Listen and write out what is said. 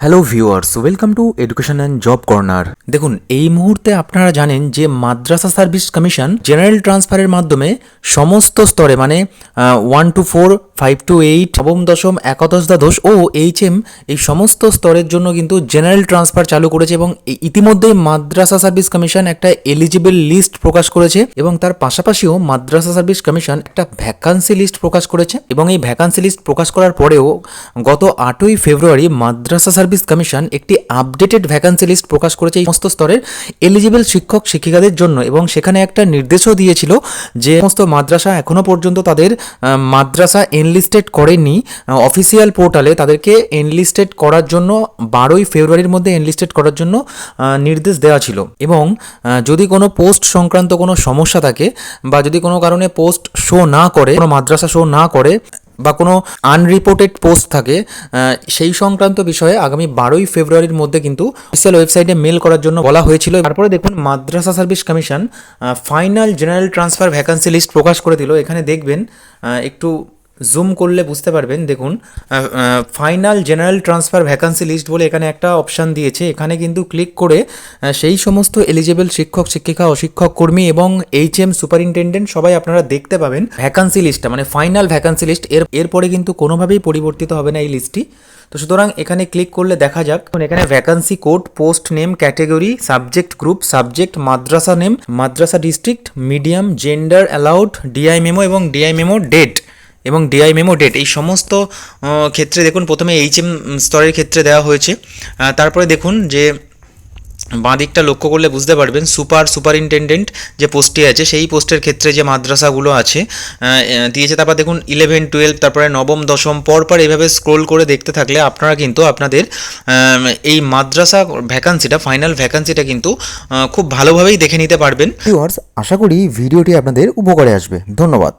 Hello viewers, welcome to education and job corner. দেখুন, এই মুহূর্তে আপনারা জানেন যে মাদ্রাসা সার্ভিস কমিশন জেনারেল ট্রান্সফারের মাধ্যমে সমস্ত স্তরে মানে 1 to 4, 5 to 8, নবম দশম, একাদশ দ্বাদশ ও HM এই সমস্ত স্তরের জন্য কিন্তু জেনারেল ট্রান্সফার চালু করেছে এবং ইতিমধ্যেই মাদ্রাসা সার্ভিস কমিশন একটা এলিজিবল লিস্ট প্রকাশ করেছে এবং তার পাশাপাশিও মাদ্রাসা সার্ভিস কমিশন একটা ভ্যাকান্সি লিস্ট প্রকাশ করেছে এবং এই ভ্যাকান্সি লিস্ট প্রকাশ করার পরেও গত 8ই ফেব্রুয়ারি মাদ্রাসা সার্ভিস কমিশন একটি আপডেটেড ভ্যাকান্সি লিস্ট প্রকাশ করেছে এই সমস্ত স্তরের এলিজিবল শিক্ষক শিক্ষিকাদের জন্য এবং সেখানে একটা নির্দেশও দিয়েছিল যে সমস্ত মাদ্রাসা এখনো পর্যন্ত তাদের মাদ্রাসা এনলিস্টেড করেনি অফিসিয়াল পোর্টালে তাদেরকে এনলিস্টেড করার জন্য 12ই ফেব্রুয়ারির মধ্যে এনলিস্টেড করার জন্য নির্দেশ দেওয়া ছিল এবং যদি কোনো পোস্ট সংক্রান্ত কোনো সমস্যা থাকে বা যদি কোনো কারণে পোস্ট শো না করে, কোনো মাদ্রাসা শো না করে বা কোনো আনরিপোর্টেড পোস্ট থাকে, সেই সংক্রান্ত বিষয়ে আগামী 12ই ফেব্রুয়ারির মধ্যে কিন্তু অফিসিয়াল ওয়েবসাইটে মেল করার জন্য বলা হয়েছিল। তারপরে দেখুন, Madrasah service commission final general transfer vacancy list প্রকাশ করে দিল। এখানে দেখবেন, একটু জুম করলে বুঝতে পারবেন। দেখুন, final general transfer vacancy list বলে এখানে একটা অপশান দিয়েছে। এখানে কিন্তু ক্লিক করে সেই সমস্ত এলিজিবল শিক্ষক শিক্ষিকা ও শিক্ষক কর্মী এবং HM সুপারিনটেন্ডেন্ট সবাই আপনারা দেখতে পাবেন ভ্যাকান্সি লিস্টটা, মানে ফাইনাল ভ্যাকান্সি লিস্ট। এরপরে কিন্তু কোনোভাবেই পরিবর্তিত হবে না এই লিস্টটি। তো সুতরাং এখানে ক্লিক করলে দেখা যাক, এখানে vacancy code, post name, category, subject group, subject madrasah name, madrasah district, medium, gender allowed, DI memo এবং ডিআই মেমো ডেট এবং ডিআই মেমো ডেট, এই সমস্ত ক্ষেত্রে দেখুন প্রথমে HM স্তরের ক্ষেত্রে দেওয়া হয়েছে। তারপরে দেখুন যে বাঁ দিকটা লক্ষ্য করলে বুঝতে পারবেন সুপারিনটেন্ডেন্ট যে পোস্টটি আছে সেই পোস্টের ক্ষেত্রে যে মাদ্রাসাগুলো আছে দিয়েছে। তারপর দেখুন 11, 12, তারপরে নবম দশম, পরপর এইভাবে স্ক্রোল করে দেখতে থাকলে আপনারা কিন্তু আপনাদের এই মাদ্রাসা ভ্যাকান্সিটা, ফাইনাল ভ্যাকান্সিটা কিন্তু খুব ভালোভাবেই দেখে নিতে পারবেন। ভিউয়ার্স, আশা করি ভিডিওটি আপনাদের উপকারে আসবে। ধন্যবাদ।